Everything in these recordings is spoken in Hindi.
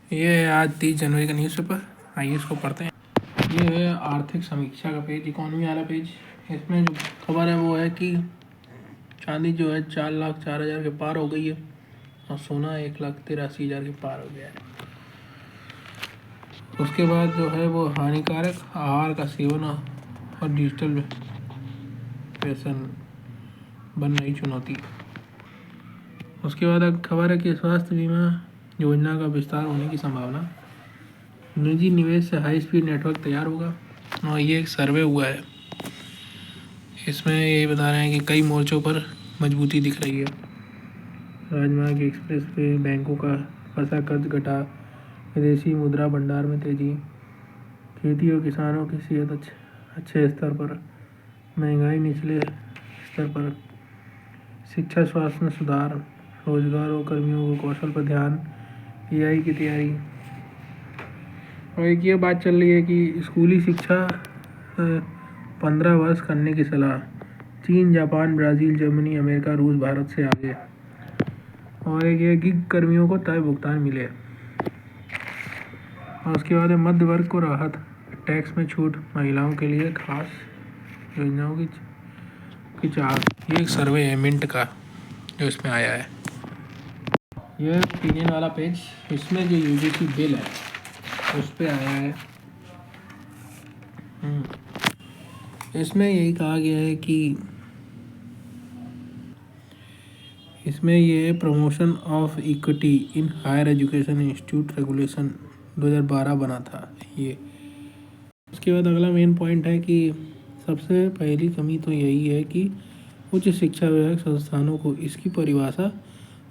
ये है आज 30 जनवरी का न्यूज़पेपर। आइए इसको पढ़ते हैं। ये है आर्थिक समीक्षा का पेज, इकोनॉमी वाला पेज। इसमें जो खबर है वो है कि चांदी जो है 4,04,000 के पार हो गई है और सोना 1,83,000 के पार हो गया है। उसके बाद जो है वो हानिकारक आहार का सेवन और डिजिटल व्यसन बन रही चुनौती। उसके बाद खबर है कि स्वास्थ्य बीमा योजना का विस्तार होने की संभावना, निजी निवेश से हाई स्पीड नेटवर्क तैयार होगा। और ये एक सर्वे हुआ है, इसमें ये बता रहे हैं कि कई मोर्चों पर मजबूती दिख रही है। राजमार्ग एक्सप्रेस वे, बैंकों का फंसा कर्ज घटा, विदेशी मुद्रा भंडार में तेजी, खेती और किसानों की सेहत अच्छे स्तर पर, महंगाई निचले स्तर पर, शिक्षा स्वास्थ्य में सुधार, रोजगार और कर्मियों को कौशल पर ध्यान, AI की तैयारी। और एक ये बात चल रही है कि स्कूली शिक्षा 15 वर्ष करने की सलाह, चीन, जापान, ब्राज़ील, जर्मनी, अमेरिका, रूस भारत से आगे। और एक ये गिग कर्मियों को तय भुगतान मिले। और उसके बाद है मध्य वर्ग को राहत, टैक्स में छूट, महिलाओं के लिए खास योजनाओं की चाहत। ये एक सर्वे है मिंट का जो इसमें आया है। यह ओपिनियन वाला पेज, इसमें जो UGC बिल है उस पर आया है। इसमें यही कहा गया है कि इसमें ये promotion of equity in higher education institute regulation 2012 बना था ये। उसके बाद अगला मेन पॉइंट है कि सबसे पहली कमी तो यही है कि उच्च शिक्षा विभाग संस्थानों को इसकी परिभाषा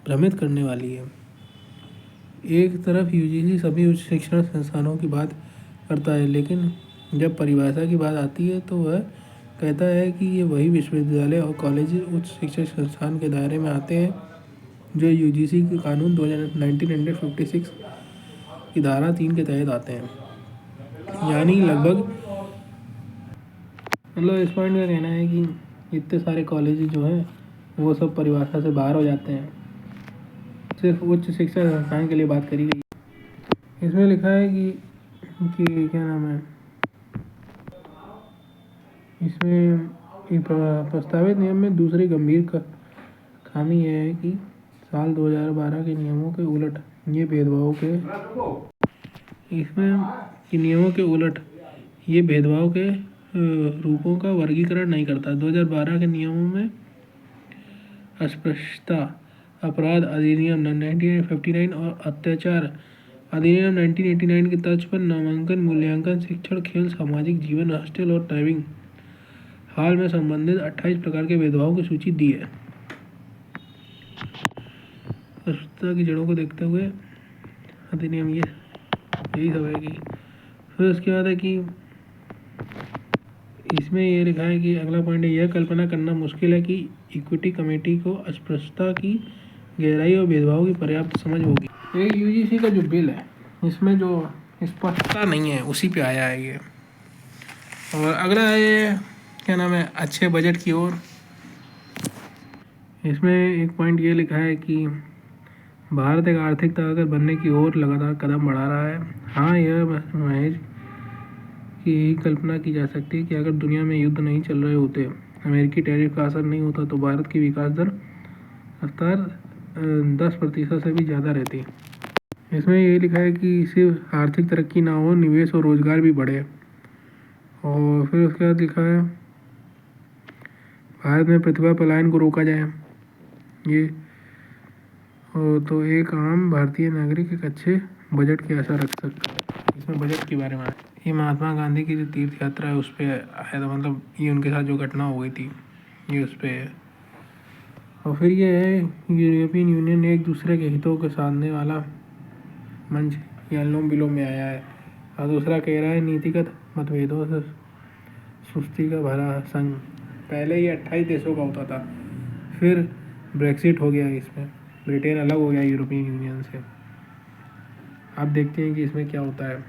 भ्रमित करने वाली है। एक तरफ UGC सभी उच्च शिक्षण संस्थानों की बात करता है, लेकिन जब परिभाषा की बात आती है तो वह कहता है कि ये वही विश्वविद्यालय और कॉलेज उच्च शिक्षण संस्थान के दायरे में आते हैं जो UGC के कानून 1956 की धारा 3 के तहत आते हैं। यानी लगभग मतलब इस पॉइंट का कहना है कि इतने सारे कॉलेज जो हैं वो सब परिभाषा से बाहर हो जाते हैं, सिर्फ उच्च शिक्षा संस्थान के लिए बात करी गई। इसमें लिखा है कि क्या नाम है, इसमें प्रस्तावित नियम में दूसरी गंभीर खामी यह है कि साल 2012 के नियमों के उलट ये भेदभाव के रूपों का वर्गीकरण नहीं करता। 2012 के नियमों में अस्पृश्यता अपराध अधिनियम 1959 और अत्याचार अधिनियम 1989 के तर्ज पर नामांकन, मूल्यांकन, शिक्षण, खेल, सामाजिक जीवन, हॉस्टल और ड्राइविंग हाल में संबंधित 28 प्रकार के भेदभावों की सूची दी है। अस्पृश्यता की जड़ों को देखते हुए अधिनियम यही सब है कि फिर उसके बाद है कि इसमें ये लिखा है कि अगला पॉइंट है, यह कल्पना करना मुश्किल है कि इक्विटी कमेटी को अस्पृश्यता की गहराई और भेदभाव की पर्याप्त समझ होगी। ये UGC का जो बिल है इसमें जो स्पष्टता नहीं है उसी पे आया है ये। और अगला है क्या नाम है, अच्छे बजट की ओर। इसमें एक पॉइंट ये लिखा है कि भारत एक आर्थिक ताकत बनने की ओर लगातार कदम बढ़ा रहा है। हाँ, यह महज की यही कल्पना की जा सकती है कि अगर दुनिया में युद्ध नहीं चल रहे होते, अमेरिकी टैरिफ का असर नहीं होता तो भारत की विकास दर रफ्तार 10% से भी ज़्यादा रहती। इसमें ये लिखा है कि सिर्फ आर्थिक तरक्की ना हो, निवेश और रोजगार भी बढ़े। और फिर उसके बाद लिखा है भारत में प्रतिभा पलायन को रोका जाए। ये तो एक आम भारतीय नागरिक एक अच्छे बजट की आशा रख सकता है। इसमें बजट के बारे में ये महात्मा गांधी की जो तीर्थ यात्रा है उस पर आया था, मतलब ये उनके साथ जो घटना हो गई थी ये उस पर है। और फिर ये है यूरोपियन यूनियन एक दूसरे के हितों के साधने वाला मंच या अनुलोम विलोम में आया है। और दूसरा कह रहा है नीतिगत मतभेदों से सुस्ती का भरा संघ। पहले ये 28 देशों का होता था, फिर ब्रेक्सिट हो गया, इसमें ब्रिटेन अलग हो गया यूरोपियन यूनियन से। आप देखते हैं कि इसमें क्या होता है।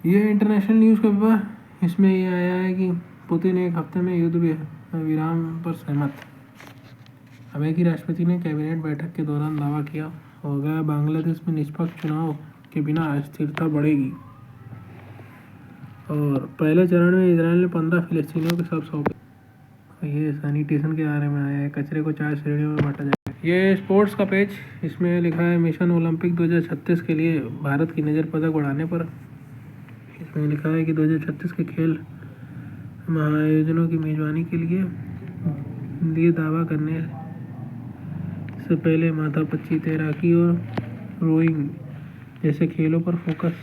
ये इंटरनेशनल न्यूज़ का पेपर, इसमें ये आया है कि पुतिन एक हफ्ते में युद्ध विराम पर सहमत। अमेरिकी राष्ट्रपति ने कैबिनेट बैठक के दौरान दावा किया होगा। बांग्लादेश में निष्पक्ष चुनाव के बिना अस्थिरता बढ़ेगी। और पहले चरण में इजराइल ने 15 फिलिस्तीनियों के शव सौंपे। ये सैनिटेशन के बारे में आया है। कचरे को 4 श्रेणियों में बांटा जाएगा। ये स्पोर्ट्स का पेज, इसमें लिखा है मिशन ओलंपिक 2036 के लिए भारत की नज़र पदक बढ़ाने पर। इसमें लिखा है कि 2036 के खेल महाआयोजनों की मेजबानी के लिए दावा करने से पहले माथापच्ची, तैराकी और रोइंग जैसे खेलों पर फोकस,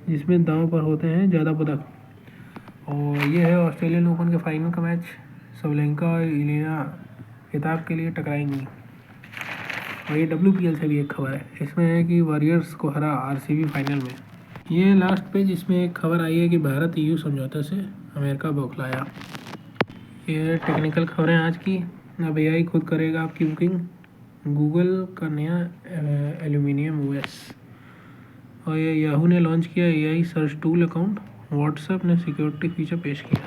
जिसमें दांव पर होते हैं ज़्यादा पदक। और ये है ऑस्ट्रेलियन ओपन के फाइनल का मैच। सबलेंका और इलिना खिताब के लिए टकराएंगी। और ये WPL से भी एक खबर है। इसमें है कि वॉरियर्स को हरा RCB फाइनल में। ये लास्ट पेज, इसमें एक खबर आई है कि भारत EU समझौते से अमेरिका बौखलाया। ये टेक्निकल खबरें आज की। अब AI खुद करेगा आपकी बुकिंग। गूगल का नया एल्यूमिनियम OS। और ये याहू ने लॉन्च किया AI search tool account. WhatsApp ने सिक्योरिटी फीचर पेश किया।